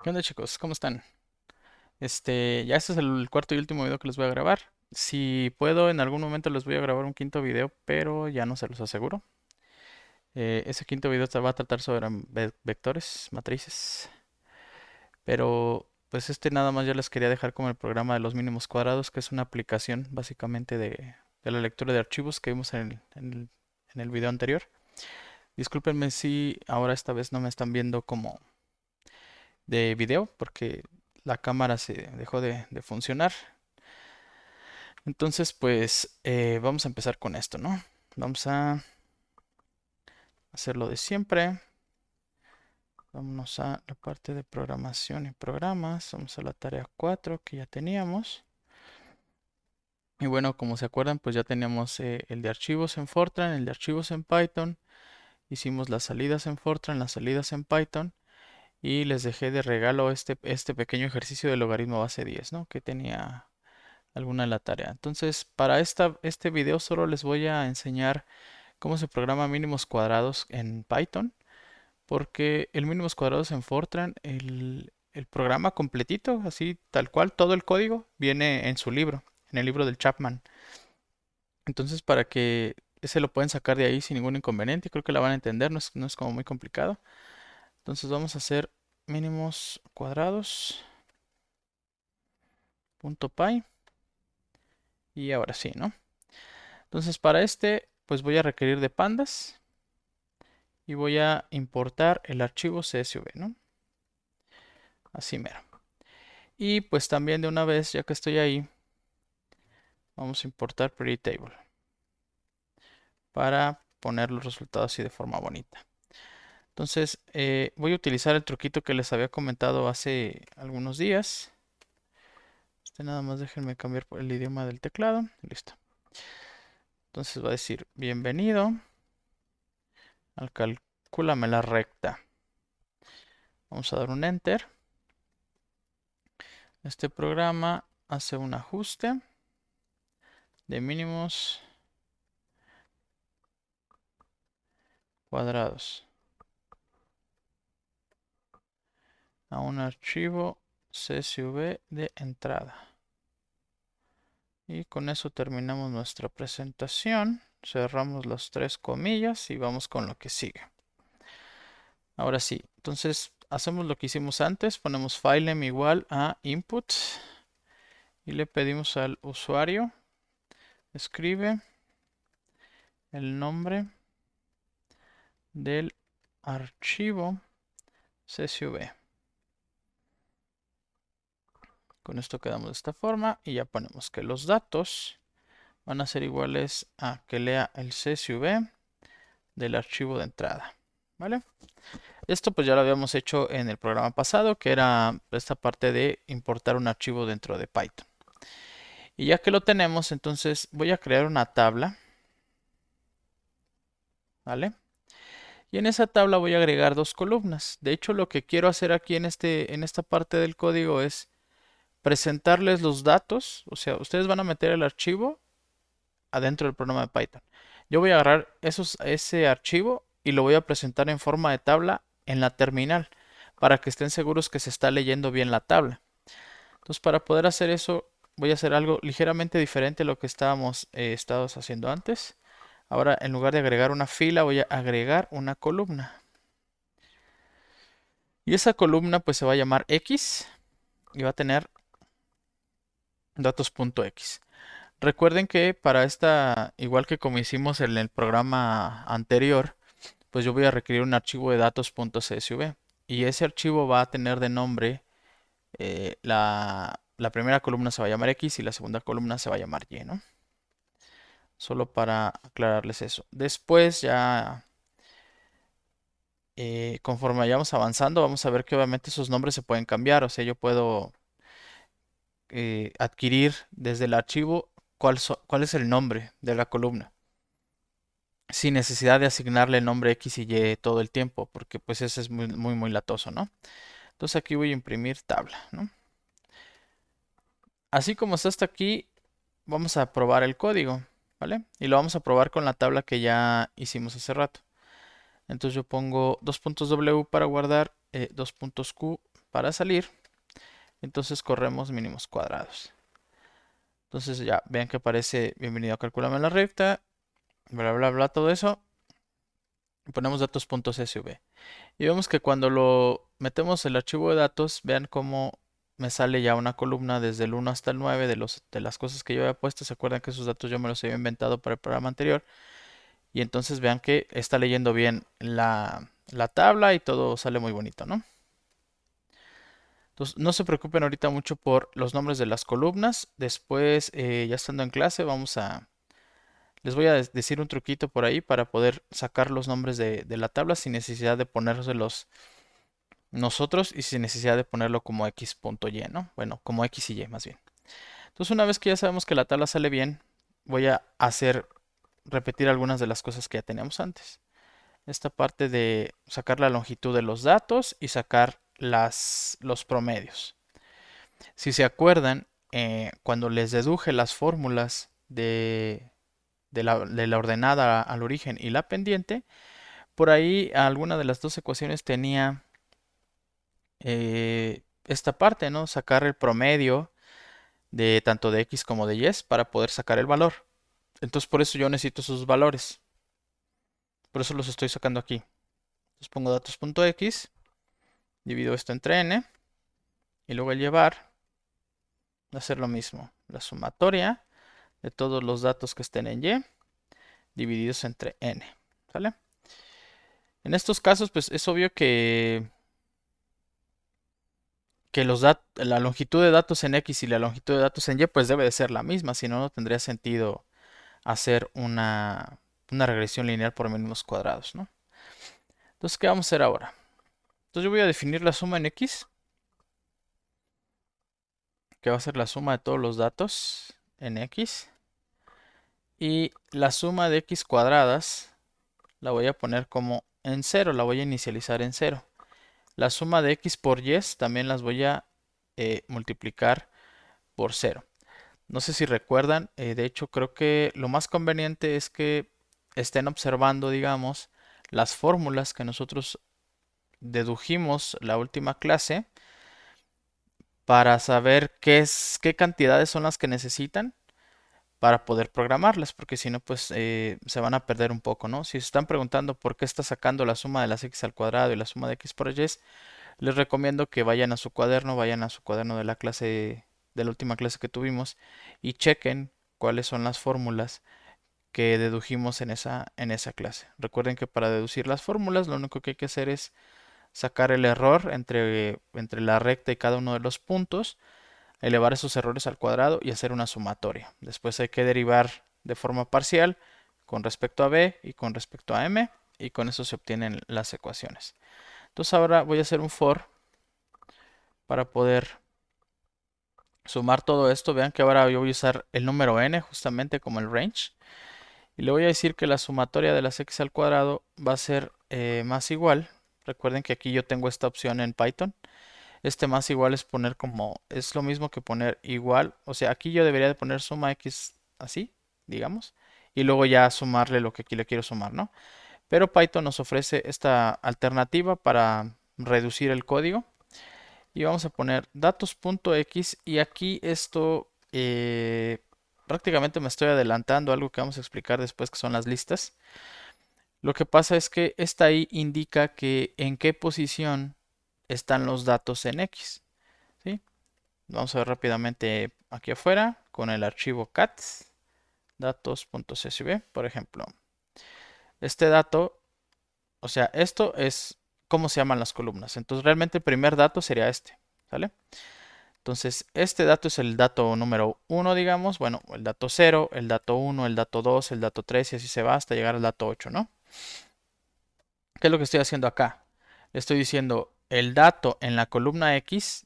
¿Qué onda, chicos? ¿Cómo están? Ya este es el cuarto y último video que les voy a grabar. Si puedo, en algún momento les voy a grabar un quinto video, pero ya no se los aseguro. Ese quinto video va a tratar sobre vectores, matrices. Pero pues nada más ya les quería dejar como el programa de los mínimos cuadrados, que es una aplicación básicamente de la lectura de archivos que vimos en el video anterior. Discúlpenme si ahora esta vez no me están viendo como de video, porque la cámara se dejó de funcionar. Entonces, pues vamos a empezar con esto, ¿no? Vamos a hacer lo de siempre. Vámonos a la parte de programación y programas. Vamos a la tarea 4 que ya teníamos. Y bueno, como se acuerdan, pues ya teníamos el de archivos en Fortran, el de archivos en Python. Hicimos las salidas en Fortran, las salidas en Python. Y les dejé de regalo este pequeño ejercicio de logaritmo base 10, ¿no? Que tenía alguna de la tarea. Entonces, para este video solo les voy a enseñar cómo se programa mínimos cuadrados en Python, porque el mínimos cuadrados en Fortran, el programa completito, así tal cual, todo el código viene en su libro, en el libro del Chapman. Entonces, para que ese lo pueden sacar de ahí sin ningún inconveniente, creo que la van a entender, no es como muy complicado. Entonces vamos a hacer mínimos cuadrados punto .py y ahora sí, ¿no? Entonces para pues voy a requerir de pandas y voy a importar el archivo CSV, ¿no? Así mero. Y pues también de una vez, ya que estoy ahí, vamos a importar Pretty Table para poner los resultados así de forma bonita. Entonces voy a utilizar el truquito que les había comentado hace algunos días. Nada más déjenme cambiar por el idioma del teclado. Listo. Entonces va a decir bienvenido al calcúlame la recta. Vamos a dar un enter. Este programa hace un ajuste de mínimos cuadrados a un archivo CSV de entrada. Y con eso terminamos nuestra presentación. Cerramos las tres comillas y vamos con lo que sigue. Ahora sí, entonces hacemos lo que hicimos antes. Ponemos filem igual a input y le pedimos al usuario, escribe el nombre del archivo CSV. Con esto quedamos de esta forma y ya ponemos que los datos van a ser iguales a que lea el CSV del archivo de entrada. ¿Vale? Esto pues ya lo habíamos hecho en el programa pasado, que era esta parte de importar un archivo dentro de Python. Y ya que lo tenemos, entonces voy a crear una tabla. ¿Vale? Y en esa tabla voy a agregar dos columnas. De hecho, lo que quiero hacer aquí en esta parte del código es presentarles los datos. O sea, ustedes van a meter el archivo adentro del programa de Python. Yo voy a agarrar ese archivo y lo voy a presentar en forma de tabla en la terminal para que estén seguros que se está leyendo bien la tabla. Entonces, para poder hacer eso, voy a hacer algo ligeramente diferente a lo que estábamos haciendo antes. Ahora, en lugar de agregar una fila, voy a agregar una columna. Y esa columna pues se va a llamar X y va a tener datos.x. Recuerden que para igual que como hicimos en el programa anterior, pues yo voy a requerir un archivo de datos.csv. Y ese archivo va a tener de nombre, la primera columna se va a llamar X y la segunda columna se va a llamar Y, ¿no? Solo para aclararles eso. Después ya, conforme vayamos avanzando, vamos a ver que obviamente esos nombres se pueden cambiar. O sea, yo puedo adquirir desde el archivo cuál es el nombre de la columna, sin necesidad de asignarle el nombre X y Y todo el tiempo, porque pues ese es muy latoso, ¿no? Entonces aquí voy a imprimir tabla, ¿no? Así como está hasta aquí, vamos a probar el código, ¿vale? Y lo vamos a probar con la tabla que ya hicimos hace rato. Entonces yo pongo dos puntos W para guardar, dos puntos Q para salir. Entonces corremos mínimos cuadrados. Entonces ya vean que aparece bienvenido a Calcúlame la recta, bla bla bla, todo eso. Ponemos datos.csv. Y vemos que cuando lo metemos el archivo de datos, vean cómo me sale ya una columna desde el 1 hasta el 9 de las cosas que yo había puesto. ¿Se acuerdan que esos datos yo me los había inventado para el programa anterior? Y entonces vean que está leyendo bien la tabla y todo sale muy bonito, ¿no? Entonces, no se preocupen ahorita mucho por los nombres de las columnas. Después, ya estando en clase, les voy a decir un truquito por ahí para poder sacar los nombres de la tabla sin necesidad de ponérselos nosotros y sin necesidad de ponerlo como x.y, ¿no? Bueno, como x y y más bien. Entonces, una vez que ya sabemos que la tabla sale bien, voy a repetir algunas de las cosas que ya teníamos antes. Esta parte de sacar la longitud de los datos y sacar los promedios. Si se acuerdan, cuando les deduje las fórmulas de la ordenada al origen y la pendiente, por ahí alguna de las dos ecuaciones tenía esta parte, ¿no? Sacar el promedio de tanto de x como de y para poder sacar el valor. Entonces por eso yo necesito sus valores. Por eso los estoy sacando aquí. Entonces pongo datos.x, divido esto entre n, y luego el llevar va a hacer lo mismo. La sumatoria de todos los datos que estén en y divididos entre n. ¿Sale? En estos casos, pues es obvio que la longitud de datos en x y la longitud de datos en y, pues debe de ser la misma, si no, no tendría sentido hacer una regresión lineal por mínimos cuadrados, ¿no? Entonces, ¿qué vamos a hacer ahora? Entonces yo voy a definir la suma en x, que va a ser la suma de todos los datos en x, y la suma de x cuadradas la voy a poner como en 0, la voy a inicializar en 0. La suma de x por y también las voy a multiplicar por 0. No sé si recuerdan, de hecho creo que lo más conveniente es que estén observando, digamos, las fórmulas que nosotros dedujimos la última clase para saber qué cantidades son las que necesitan para poder programarlas, porque si no, pues se van a perder un poco, ¿no? Si se están preguntando por qué está sacando la suma de las x al cuadrado y la suma de x por y, les recomiendo que vayan a su cuaderno de la clase, de la última clase que tuvimos y chequen cuáles son las fórmulas que dedujimos en esa clase. Recuerden que para deducir las fórmulas lo único que hay que hacer es sacar el error entre la recta y cada uno de los puntos, elevar esos errores al cuadrado y hacer una sumatoria. Después hay que derivar de forma parcial con respecto a b y con respecto a m, y con eso se obtienen las ecuaciones. Entonces ahora voy a hacer un for para poder sumar todo esto. Vean que ahora yo voy a usar el número n justamente como el range. Y le voy a decir que la sumatoria de las x al cuadrado va a ser más igual. Recuerden que aquí yo tengo esta opción en Python. Este más igual es lo mismo que poner igual. O sea, aquí yo debería de poner suma x así, digamos. Y luego ya sumarle lo que aquí le quiero sumar, ¿no? Pero Python nos ofrece esta alternativa para reducir el código. Y vamos a poner datos.x, y aquí esto prácticamente me estoy adelantando a algo que vamos a explicar después, que son las listas. Lo que pasa es que esta i indica que en qué posición están los datos en x, ¿sí? Vamos a ver rápidamente aquí afuera con el archivo cat datos.csv, por ejemplo. Este dato, o sea, esto es cómo se llaman las columnas. Entonces realmente el primer dato sería este, ¿sale? Entonces, este dato es el dato número 1, digamos. Bueno, el dato 0, el dato 1, el dato 2, el dato 3, y así se va hasta llegar al dato 8, ¿no? ¿Qué es lo que estoy haciendo acá? Le estoy diciendo el dato en la columna X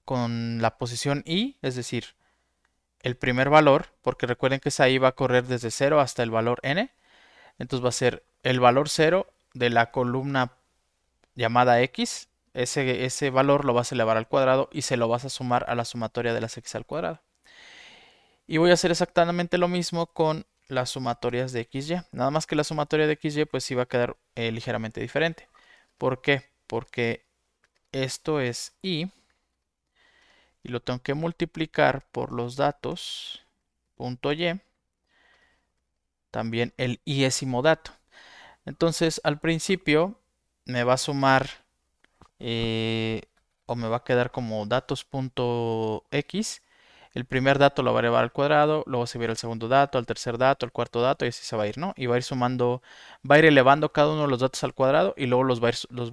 con la posición Y, es decir, el primer valor, porque recuerden que esa I va a correr desde 0 hasta el valor n. Entonces va a ser el valor 0 de la columna llamada X. Ese valor lo vas a elevar al cuadrado y se lo vas a sumar a la sumatoria de las X al cuadrado. Y voy a hacer exactamente lo mismo con las sumatorias de XY. Nada más que la sumatoria de XY pues sí va a quedar ligeramente diferente. ¿Por qué? Porque esto es i, y lo tengo que multiplicar por los datos, punto y, también el iésimo dato. Entonces, al principio me va a sumar o me va a quedar como datos.x. El primer dato lo va a llevar al cuadrado, luego se va a ir el segundo dato, al tercer dato, al cuarto dato y así se va a ir, ¿no? Y va a ir sumando, va a ir elevando cada uno de los datos al cuadrado y luego los va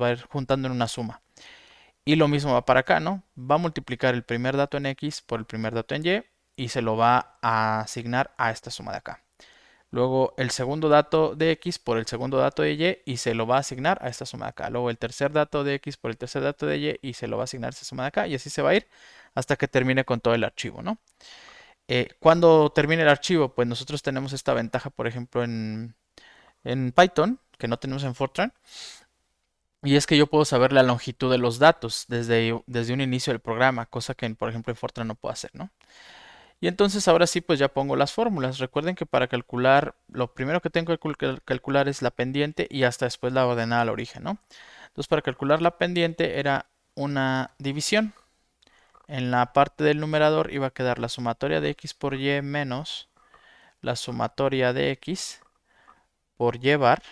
a ir juntando en una suma. Y lo mismo va para acá, ¿no? Va a multiplicar el primer dato en x por el primer dato en y y se lo va a asignar a esta suma de acá. Luego el segundo dato de x por el segundo dato de y se lo va a asignar a esta suma de acá. Luego el tercer dato de x por el tercer dato de y se lo va a asignar a esta suma de acá. Y así se va a ir hasta que termine con todo el archivo, ¿no? Cuando termine el archivo, pues nosotros tenemos esta ventaja, por ejemplo, en Python, que no tenemos en Fortran. Y es que yo puedo saber la longitud de los datos desde un inicio del programa, cosa que, por ejemplo, en Fortran no puedo hacer, ¿no? Y entonces ahora sí, pues ya pongo las fórmulas. Recuerden que para calcular, lo primero que tengo que calcular es la pendiente y hasta después la ordenada al origen, ¿no? Entonces para calcular la pendiente era una división. En la parte del numerador iba a quedar la sumatoria de x por y menos la sumatoria de x por y bar.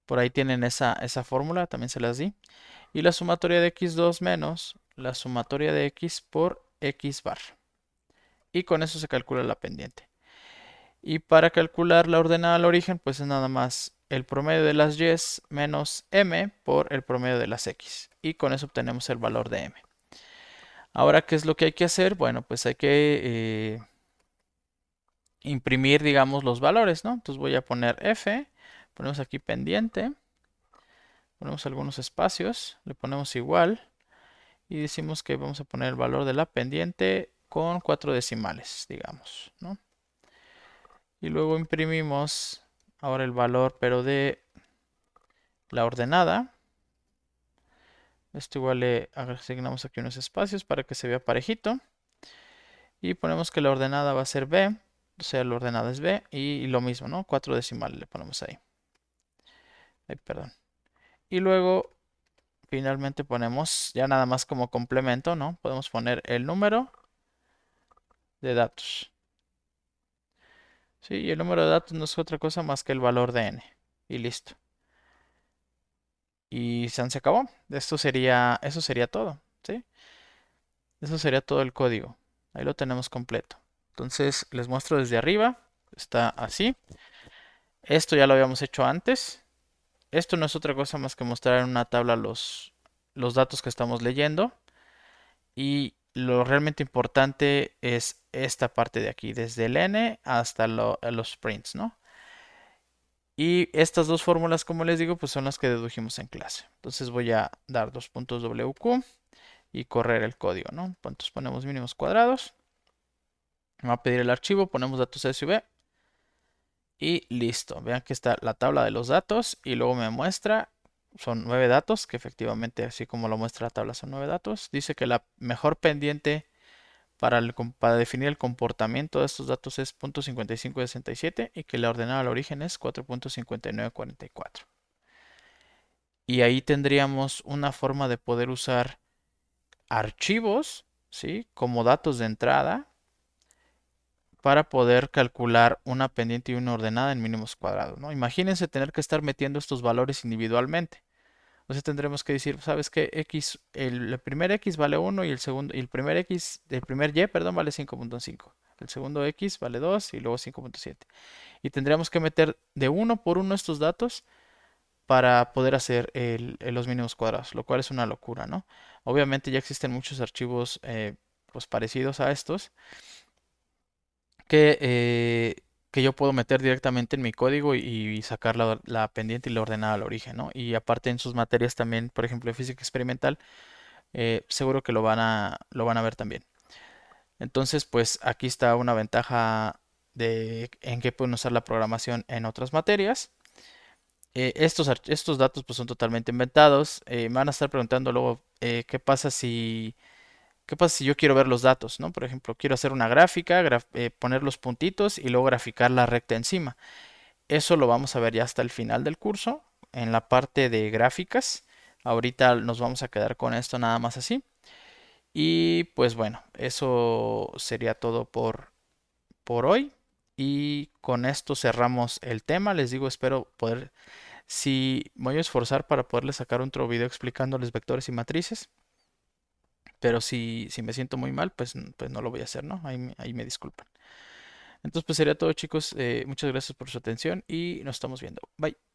Por ahí tienen esa fórmula, también se las di. Y la sumatoria de x2 menos la sumatoria de x por x bar. Y con eso se calcula la pendiente. Y para calcular la ordenada al origen, pues es nada más el promedio de las y menos m por el promedio de las x. Y con eso obtenemos el valor de m. Ahora, ¿qué es lo que hay que hacer? Bueno, pues hay que imprimir, digamos, los valores, ¿no? Entonces voy a poner f, ponemos aquí pendiente, ponemos algunos espacios, le ponemos igual y decimos que vamos a poner el valor de la pendiente con 4 decimales, digamos, ¿no? Y luego imprimimos ahora el valor, pero de la ordenada. Esto igual le asignamos aquí unos espacios para que se vea parejito. Y ponemos que la ordenada va a ser B, o sea, la ordenada es B. Y lo mismo, ¿no? 4 decimales le ponemos ahí. Perdón. Y luego, finalmente ponemos, ya nada más como complemento, ¿no? Podemos poner el número de datos. Sí, y el número de datos no es otra cosa más que el valor de n. Y listo. Y se acabó. Eso sería todo, ¿sí? Eso sería todo el código. Ahí lo tenemos completo. Entonces les muestro desde arriba. Está así. Esto ya lo habíamos hecho antes. Esto no es otra cosa más que mostrar en una tabla los datos que estamos leyendo. Y lo realmente importante es esta parte de aquí, desde el n hasta los prints, ¿no? Y estas dos fórmulas, como les digo, pues son las que dedujimos en clase. Entonces voy a dar dos puntos WQ y correr el código, ¿no? Entonces ponemos mínimos cuadrados. Me va a pedir el archivo, ponemos datos SVB y listo. Vean que está la tabla de los datos y luego me muestra, son 9 datos, que efectivamente así como lo muestra la tabla son 9 datos. Dice que la mejor pendiente para definir el comportamiento de estos datos es .5567 y que la ordenada al origen es 4.5944. Y ahí tendríamos una forma de poder usar archivos, ¿sí? Como datos de entrada para poder calcular una pendiente y una ordenada en mínimos cuadrados, ¿no? Imagínense tener que estar metiendo estos valores individualmente. Entonces tendremos que decir, ¿sabes qué? El primer x vale 1 y el segundo, y el primer y, perdón, vale 5.5. El segundo x vale 2 y luego 5.7. Y tendríamos que meter de uno por uno estos datos para poder hacer los mínimos cuadrados, lo cual es una locura, ¿no? Obviamente ya existen muchos archivos pues parecidos a estos que yo puedo meter directamente en mi código y sacar la pendiente y la ordenada al origen, ¿no? Y aparte en sus materias también, por ejemplo, de física experimental, seguro que lo van a ver también. Entonces, pues aquí está una ventaja en que pueden usar la programación en otras materias. Estos datos pues son totalmente inventados. Me van a estar preguntando luego ¿qué pasa si yo quiero ver los datos, ¿no? Por ejemplo, quiero hacer una gráfica, poner los puntitos y luego graficar la recta encima. Eso lo vamos a ver ya hasta el final del curso, en la parte de gráficas. Ahorita nos vamos a quedar con esto nada más así. Y pues bueno, eso sería todo por hoy. Y con esto cerramos el tema. Les digo, espero poder, si me voy a esforzar para poderles sacar otro video explicándoles vectores y matrices. Pero si me siento muy mal, pues no lo voy a hacer, ¿no? Ahí me disculpan. Entonces, pues sería todo, chicos. Muchas gracias por su atención y nos estamos viendo. Bye.